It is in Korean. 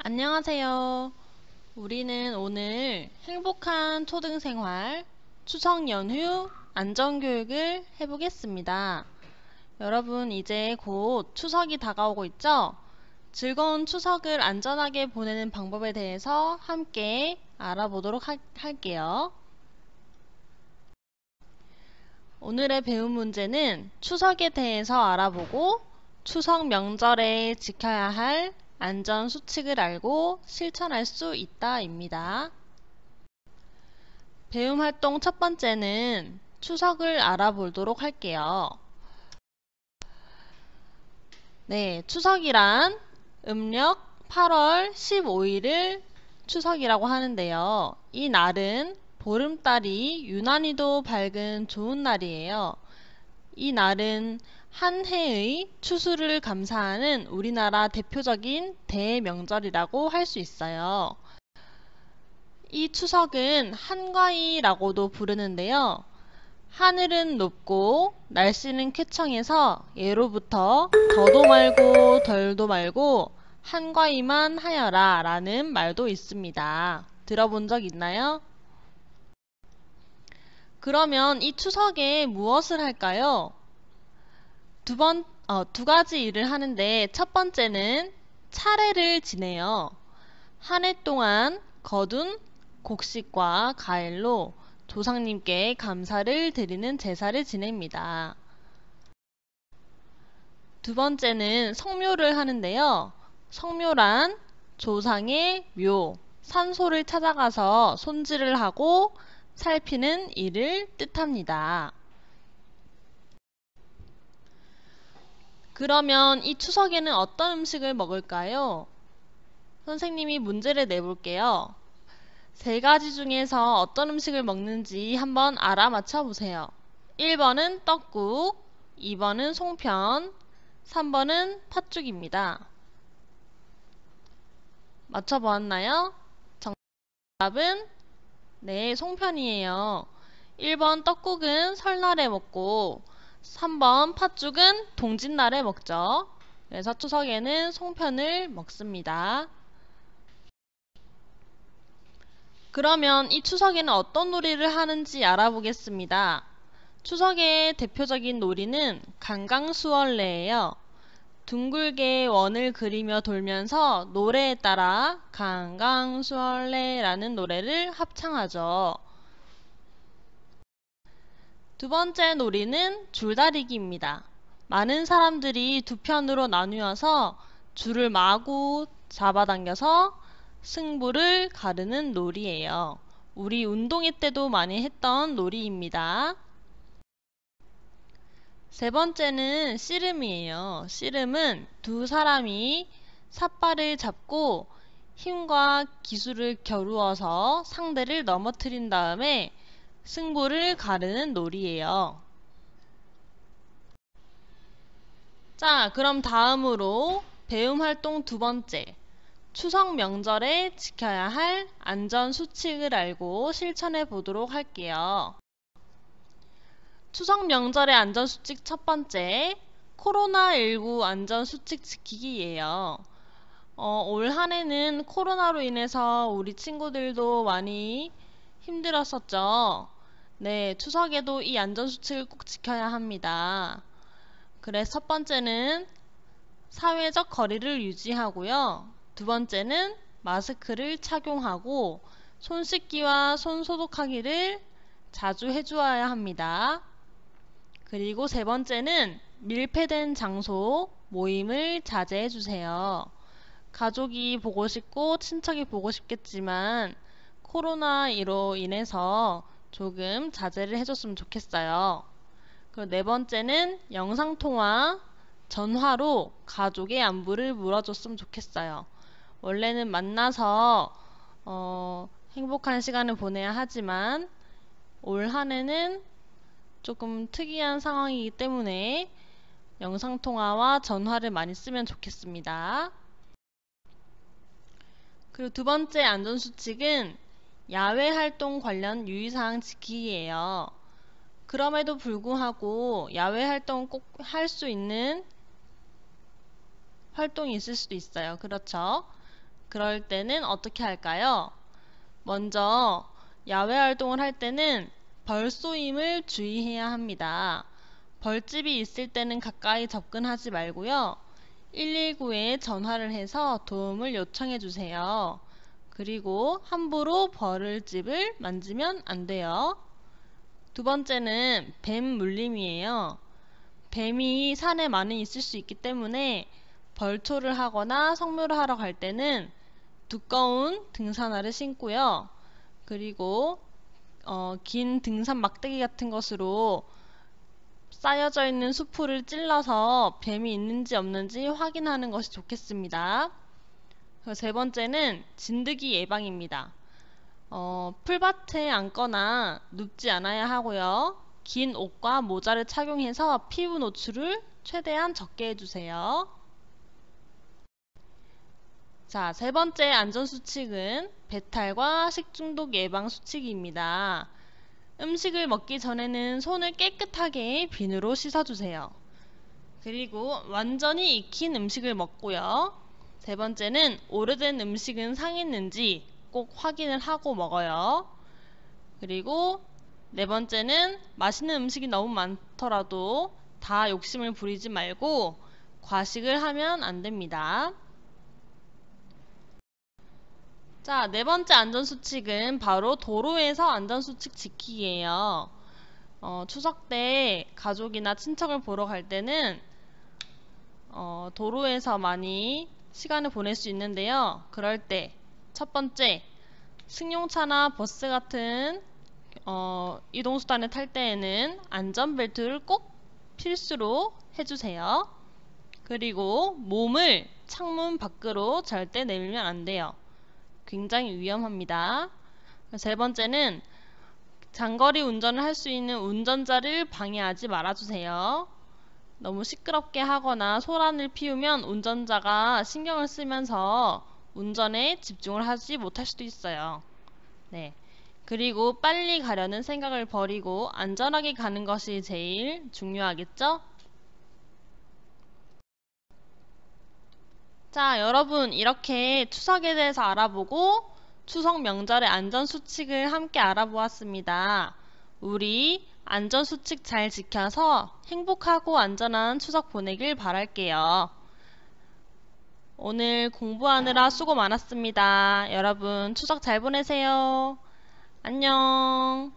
안녕하세요. 우리는 오늘 행복한 초등생활, 추석 연휴 안전교육을 해보겠습니다. 여러분 이제 곧 추석이 다가오고 있죠? 즐거운 추석을 안전하게 보내는 방법에 대해서 함께 알아보도록 할게요. 오늘의 배운 문제는 추석에 대해서 알아보고 추석 명절에 지켜야 할 안전 수칙을 알고 실천할 수 있다입니다. 배움 활동 첫 번째는 추석을 알아보도록 할게요. 네, 추석이란 음력 8월 15일을 추석이라고 하는데요. 이 날은 보름달이 유난히도 밝은 좋은 날이에요. 이 날은 한 해의 추수를 감사하는 우리나라 대표적인 대명절이라고 할 수 있어요. 이 추석은 한가위라고도 부르는데요. 하늘은 높고 날씨는 쾌청해서 예로부터 더도 말고 덜도 말고 한가위만 하여라 라는 말도 있습니다. 들어본 적 있나요? 그러면 이 추석에 무엇을 할까요? 두 가지 일을 하는데 첫 번째는 차례를 지내요. 한 해 동안 거둔 곡식과 과일로 조상님께 감사를 드리는 제사를 지냅니다. 두 번째는 성묘를 하는데요. 성묘란 조상의 묘, 산소를 찾아가서 손질을 하고 살피는 일을 뜻합니다. 그러면 이 추석에는 어떤 음식을 먹을까요? 선생님이 문제를 내볼게요. 세 가지 중에서 어떤 음식을 먹는지 한번 알아맞혀 보세요. 1번은 떡국, 2번은 송편, 3번은 팥죽입니다. 맞춰보았나요? 정답은 네, 송편이에요. 1번 떡국은 설날에 먹고 3번 팥죽은 동짓날에 먹죠. 그래서 추석에는 송편을 먹습니다. 그러면 이 추석에는 어떤 놀이를 하는지 알아보겠습니다. 추석의 대표적인 놀이는 강강수월래예요. 둥글게 원을 그리며 돌면서 노래에 따라 강강수월래라는 노래를 합창하죠. 두 번째 놀이는 줄다리기입니다. 많은 사람들이 두 편으로 나누어서 줄을 마구 잡아당겨서 승부를 가르는 놀이예요. 우리 운동회 때도 많이 했던 놀이입니다. 세 번째는 씨름이에요. 씨름은 두 사람이 삿발을 잡고 힘과 기술을 겨루어서 상대를 넘어뜨린 다음에 승부를 가르는 놀이예요. 자, 그럼 다음으로 배움 활동 두 번째. 추석 명절에 지켜야 할 안전 수칙을 알고 실천해 보도록 할게요. 추석 명절의 안전 수칙 첫 번째, 코로나19 안전 수칙 지키기예요. 올 한 해는 코로나로 인해서 우리 친구들도 많이 힘들었었죠. 네, 추석에도 이 안전수칙을 꼭 지켜야 합니다. 그래서 첫 번째는 사회적 거리를 유지하고요. 두 번째는 마스크를 착용하고 손 씻기와 손 소독하기를 자주 해주어야 합니다. 그리고 세 번째는 밀폐된 장소, 모임을 자제해주세요. 가족이 보고 싶고 친척이 보고 싶겠지만 코로나19로 인해서 조금 자제를 해줬으면 좋겠어요. 그리고 네 번째는 영상통화, 전화로 가족의 안부를 물어줬으면 좋겠어요. 원래는 만나서 행복한 시간을 보내야 하지만 올 한 해는 조금 특이한 상황이기 때문에 영상통화와 전화를 많이 쓰면 좋겠습니다. 그리고 두 번째 안전수칙은 야외 활동 관련 유의사항 지키기예요. 그럼에도 불구하고 야외 활동 꼭 할 수 있는 활동이 있을 수도 있어요. 그렇죠? 그럴 때는 어떻게 할까요? 먼저 야외 활동을 할 때는 벌쏘임을 주의해야 합니다. 벌집이 있을 때는 가까이 접근하지 말고요. 119에 전화를 해서 도움을 요청해 주세요. 그리고 함부로 벌집을 만지면 안 돼요. 두 번째는 뱀 물림이에요. 뱀이 산에 많이 있을 수 있기 때문에 벌초를 하거나 성묘를 하러 갈 때는 두꺼운 등산화를 신고요. 그리고 긴 등산 막대기 같은 것으로 쌓여져 있는 수풀을 찔러서 뱀이 있는지 없는지 확인하는 것이 좋겠습니다. 세 번째는 진드기 예방입니다. 풀밭에 앉거나 눕지 않아야 하고요. 긴 옷과 모자를 착용해서 피부 노출을 최대한 적게 해주세요. 자, 세 번째 안전수칙은 배탈과 식중독 예방 수칙입니다. 음식을 먹기 전에는 손을 깨끗하게 비누로 씻어주세요. 그리고 완전히 익힌 음식을 먹고요. 세 번째는 오래된 음식은 상했는지 꼭 확인을 하고 먹어요. 그리고 네 번째는 맛있는 음식이 너무 많더라도 다 욕심을 부리지 말고 과식을 하면 안 됩니다. 자, 네 번째 안전수칙은 바로 도로에서 안전수칙 지키기예요. 추석 때 가족이나 친척을 보러 갈 때는 도로에서 많이 시간을 보낼 수 있는데요. 그럴 때 첫 번째, 승용차나 버스 같은 이동수단을 탈 때에는 안전벨트를 꼭 필수로 해주세요. 그리고 몸을 창문 밖으로 절대 내밀면 안 돼요. 굉장히 위험합니다. 세 번째는 장거리 운전을 할 수 있는 운전자를 방해하지 말아주세요. 너무 시끄럽게 하거나 소란을 피우면 운전자가 신경을 쓰면서 운전에 집중을 하지 못할 수도 있어요. 네. 그리고 빨리 가려는 생각을 버리고 안전하게 가는 것이 제일 중요하겠죠? 자, 여러분 이렇게 추석에 대해서 알아보고 추석 명절의 안전수칙을 함께 알아보았습니다. 우리 안전수칙 잘 지켜서 행복하고 안전한 추석 보내길 바랄게요. 오늘 공부하느라 수고 많았습니다. 여러분 추석 잘 보내세요. 안녕.